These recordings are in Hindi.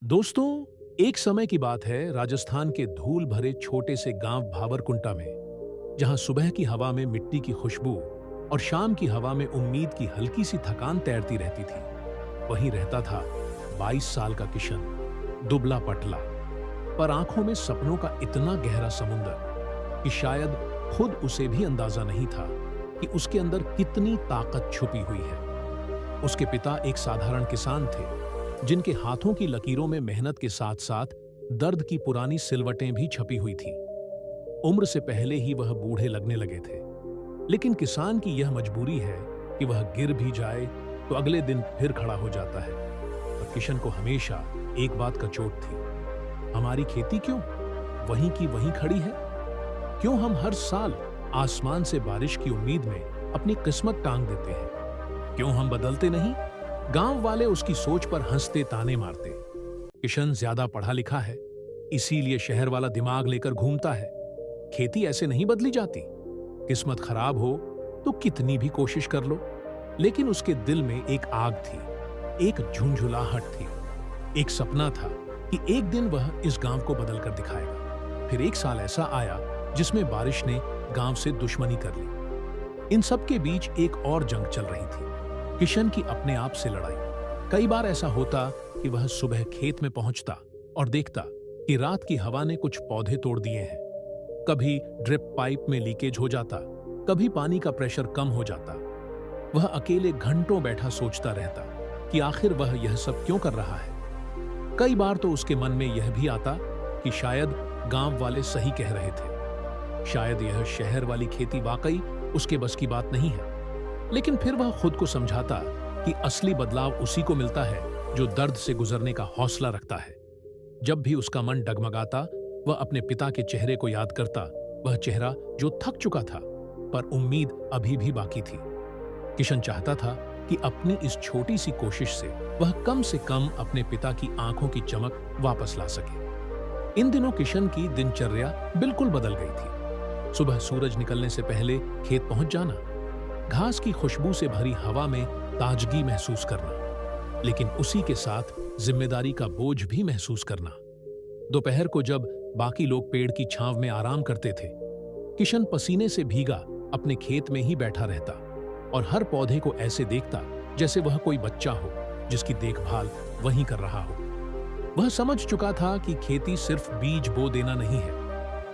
दोस्तों, एक समय की बात है राजस्थान के धूल भरे छोटे से गांव भावरकुंटा में, जहां सुबह की हवा में मिट्टी की खुशबू और शाम की हवा में उम्मीद की हल्की सी थकान तैरती रहती थी। वहीं रहता था 22 साल का किशन, दुबला पतला, पर आंखों में सपनों का इतना गहरा समुंदर कि शायद खुद उसे भी अंदाजा नहीं था कि उसके अंदर कितनी ताकत छुपी हुई है। उसके पिता एक साधारण किसान थे, जिनके हाथों की लकीरों में मेहनत के साथ साथ दर्द की पुरानी सिलवटें भी छपी हुई थीं। उम्र से पहले ही वह बूढ़े लगने लगे थे, लेकिन किसान की यह मजबूरी है कि वह गिर भी जाए तो अगले दिन फिर खड़ा हो जाता है। पर किशन को हमेशा एक बात का चोट थी, हमारी खेती क्यों वहीं की वहीं खड़ी है? क्यों हम हर साल आसमान से बारिश की उम्मीद में अपनी किस्मत टांग देते हैं? क्यों हम बदलते नहीं? गांव वाले उसकी सोच पर हंसते ताने मारते। किशन ज्यादा पढ़ा लिखा है, इसीलिए शहर वाला दिमाग लेकर घूमता है। खेती ऐसे नहीं बदली जाती। किस्मत खराब हो तो कितनी भी कोशिश कर लो। लेकिन उसके दिल में एक आग थी, एक झुंझुलाहट थी, एक सपना था कि एक दिन वह इस गांव को बदल कर दिखाएगा। फिर एक साल ऐसा आया जिसमें बारिश ने गांव से दुश्मनी कर ली। इन सब के बीच एक और जंग चल रही थी, किशन की अपने आप से लड़ाई। कई बार ऐसा होता कि वह सुबह खेत में पहुंचता और देखता कि रात की हवा ने कुछ पौधे तोड़ दिए हैं। कभी ड्रिप पाइप में लीकेज हो जाता, कभी पानी का प्रेशर कम हो जाता। वह अकेले घंटों बैठा सोचता रहता कि आखिर वह यह सब क्यों कर रहा है। कई बार तो उसके मन में यह भी आता कि शायद गांव वाले सही कह रहे थे, शायद यह शहर वाली खेती वाकई उसके बस की बात नहीं है। लेकिन फिर वह खुद को समझाता कि असली बदलाव उसी को मिलता है जो दर्द से गुजरने का हौसला रखता है। जब भी उसका मन डगमगाता, वह अपने पिता के चेहरे को याद करता, वह चेहरा जो थक चुका था पर उम्मीद अभी भी बाकी थी। किशन चाहता था कि अपनी इस छोटी सी कोशिश से वह कम से कम अपने पिता की आंखों की चमक वापस ला सके। इन दिनों किशन की दिनचर्या बिल्कुल बदल गई थी। सुबह सूरज निकलने से पहले खेत पहुंच जाना, घास की खुशबू से भरी हवा में ताजगी महसूस करना, लेकिन उसी के साथ जिम्मेदारी का बोझ भी महसूस करना। दोपहर को जब बाकी लोग पेड़ की छांव में आराम करते थे, किशन पसीने से भीगा अपने खेत में ही बैठा रहता और हर पौधे को ऐसे देखता जैसे वह कोई बच्चा हो जिसकी देखभाल वही कर रहा हो। वह समझ चुका था कि खेती सिर्फ बीज बो देना नहीं है,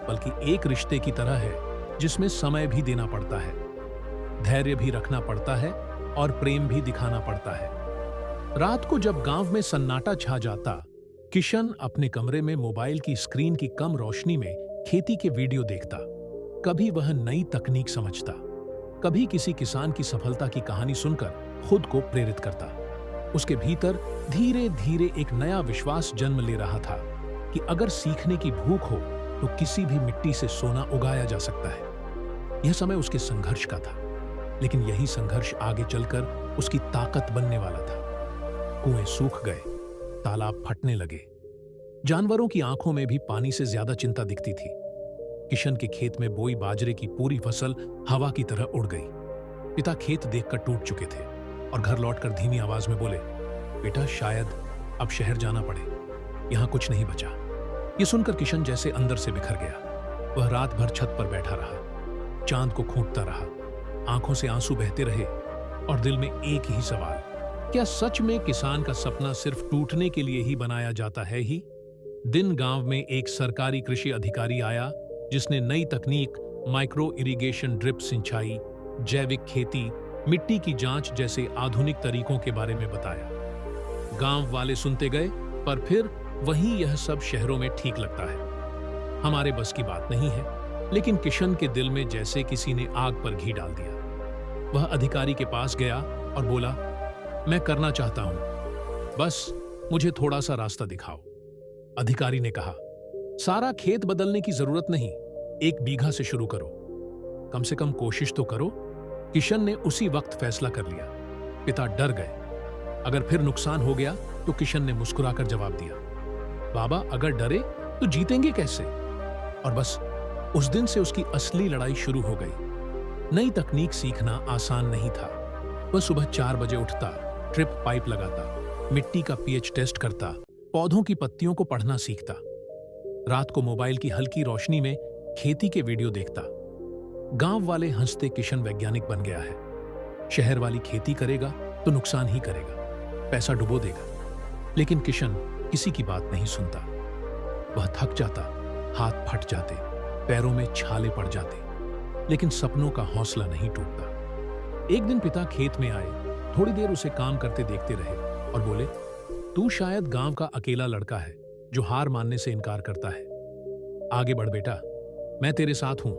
बल्कि एक रिश्ते की तरह है जिसमें समय भी देना पड़ता है, धैर्य भी रखना पड़ता है और प्रेम भी दिखाना पड़ता है। रात को जब गांव में सन्नाटा छा जाता, किशन अपने कमरे में मोबाइल की स्क्रीन की कम रोशनी में खेती के वीडियो देखता। कभी वह नई तकनीक समझता, कभी किसी किसान की सफलता की कहानी सुनकर खुद को प्रेरित करता। उसके भीतर धीरे धीरे एक नया विश्वास जन्म ले रहा था कि अगर सीखने की भूख हो तो किसी भी मिट्टी से सोना उगाया जा सकता है। यह समय उसके संघर्ष का था, लेकिन यही संघर्ष आगे चलकर उसकी ताकत बनने वाला था। कुएं सूख गए, तालाब फटने लगे, जानवरों की आंखों में भी पानी से ज्यादा चिंता दिखती थी। किशन के खेत में बोई बाजरे की पूरी फसल हवा की तरह उड़ गई। पिता खेत देखकर टूट चुके थे और घर लौटकर धीमी आवाज में बोले, बेटा शायद अब शहर जाना पड़े, यहां कुछ नहीं बचा। यह सुनकर किशन जैसे अंदर से बिखर गया। वह रात भर छत पर बैठा रहा, चांद को खूंटता रहा, आंखों से आंसू बहते रहे और दिल में एक ही सवाल, क्या सच में किसान का सपना सिर्फ टूटने के लिए ही बनाया जाता है ही? दिन गांव में एक सरकारी कृषि अधिकारी आया जिसने नई तकनीक, माइक्रो इरिगेशन ड्रिप सिंचाई, जैविक खेती, मिट्टी की जांच जैसे आधुनिक तरीकों के बारे में बताया। गांव वाले सुनते गए, पर फिर वही यह सब शहरों में ठीक लगता है, हमारे बस की बात नहीं है। लेकिन किशन के दिल में जैसे किसी ने आग पर घी डाल दिया। वह अधिकारी के पास गया और बोला, मैं करना चाहता हूं, बस मुझे थोड़ा सा रास्ता दिखाओ। अधिकारी ने कहा, सारा खेत बदलने की जरूरत नहीं, 1 बीघा से शुरू करो, कम से कम कोशिश तो करो। किशन ने उसी वक्त फैसला कर लिया। पिता डर गए, अगर फिर नुकसान हो गया तो किशन ने मुस्कुराकर जवाब दिया, बाबा अगर डरे तो जीतेंगे कैसे? और बस उस दिन से उसकी असली लड़ाई शुरू हो गई। नई तकनीक सीखना आसान नहीं था। वह सुबह 4 बजे उठता, ड्रिप पाइप लगाता, मिट्टी का पीएच टेस्ट करता, पौधों की पत्तियों को पढ़ना सीखता, रात को मोबाइल की हल्की रोशनी में खेती के वीडियो देखता। गांव वाले हंसते किशन वैज्ञानिक बन गया है। शहर वाली खेती करेगा तो नुकसान ही करेगा, पैसा डुबो देगा। लेकिन किशन किसी की बात नहीं सुनता। वह थक जाता, हाथ फट जाते, पैरों में छाले पड़ जाते, लेकिन सपनों का हौसला नहीं टूटता। एक दिन पिता खेत में आए, थोड़ी देर उसे काम करते देखते रहे और बोले, तू शायद गांव का अकेला लड़का है जो हार मानने से इनकार करता है। आगे बढ़ बेटा, मैं तेरे साथ हूं।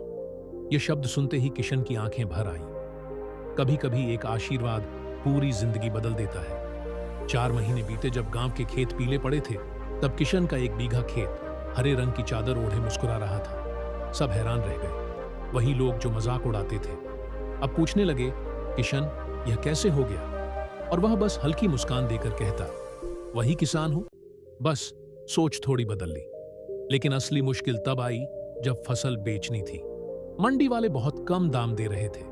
यह शब्द सुनते ही किशन की आंखें भर आईं। कभी कभी एक आशीर्वाद पूरी जिंदगी बदल देता है। 4 महीने बीते जब गांव के खेत पीले पड़े थे, तब किशन का 1 बीघा खेत हरे रंग की चादर ओढ़े मुस्कुरा रहा था। सब हैरान रह गए। वही लोग जो मजाक उड़ाते थे अब पूछने लगे, किशन यह कैसे हो गया? और वह बस हल्की मुस्कान देकर कहता, वही किसान हूं, बस सोच थोड़ी बदल ली। लेकिन असली मुश्किल तब आई जब फसल बेचनी थी। मंडी वाले बहुत कम दाम दे रहे थे।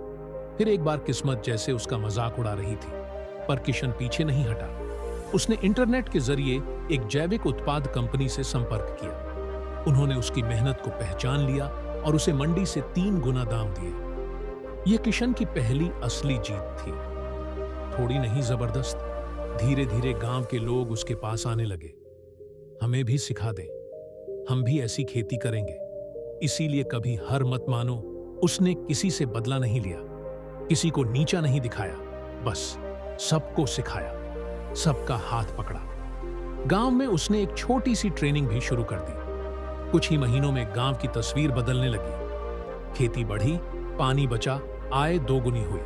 फिर एक बार किस्मत जैसे उसका मजाक उड़ा रही थी, पर किशन पीछे नहीं हटा। उसने इंटरनेट के जरिए एक जैविक उत्पाद कंपनी से संपर्क किया। उन्होंने उसकी मेहनत को पहचान लिया और उसे मंडी से 3 गुना दाम दिए। यह किशन की पहली असली जीत थी। थोड़ी नहीं, जबरदस्त। धीरे धीरे गांव के लोग उसके पास आने लगे। हमें भी सिखा दे, हम भी ऐसी खेती करेंगे। इसीलिए कभी हार मत मानो। उसने किसी से बदला नहीं लिया, किसी को नीचा नहीं दिखाया, बस सबको सिखाया, सबका हाथ पकड़ा। गांव में उसने एक छोटी सी ट्रेनिंग भी शुरू कर दी। कुछ ही महीनों में गांव की तस्वीर बदलने लगी। खेती बढ़ी, पानी बचा, आय 2 गुनी हुई।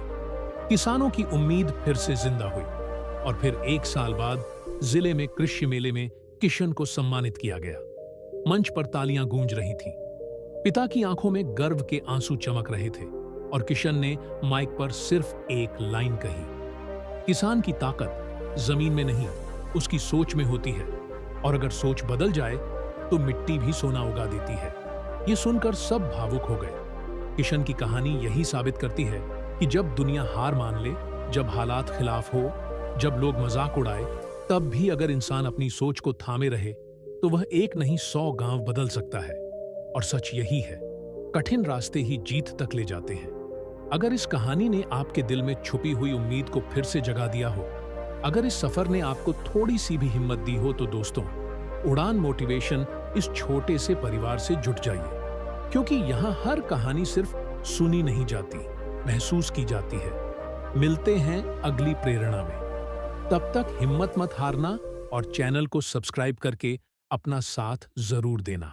किसानों की उम्मीद फिर से जिंदा हुई। और फिर 1 साल बाद जिले में कृषि मेले में किशन को सम्मानित किया गया। मंच पर तालियां गूंज रही थीं। पिता की आंखों में गर्व के आंसू चमक रहे थे और किशन ने माइक पर सिर्फ एक लाइन कही, किसान की ताकत जमीन में नहीं, उसकी सोच में होती है। और अगर सोच बदल जाए तो मिट्टी भी सोना उगा देती है। ये सुनकर सब भावुक हो गए। किशन की कहानी यही साबित करती है कि जब दुनिया हार मान ले, जब हालात खिलाफ हो, जब लोग मजाक उड़ाए, तब भी अगर इंसान अपनी सोच को थामे रहे तो वह एक नहीं 100 गांव बदल सकता है। और सच यही है, कठिन रास्ते ही जीत तक ले जाते हैं। अगर इस कहानी ने आपके दिल में छुपी हुई उम्मीद को फिर से जगा दिया हो, अगर इस सफर ने आपको थोड़ी सी भी हिम्मत दी हो, तो दोस्तों, उड़ान मोटिवेशन इस छोटे से परिवार से जुट जाइए। क्योंकि यहाँ हर कहानी सिर्फ सुनी नहीं जाती, महसूस की जाती है। मिलते हैं अगली प्रेरणा में। तब तक हिम्मत मत हारना और चैनल को सब्सक्राइब करके अपना साथ जरूर देना।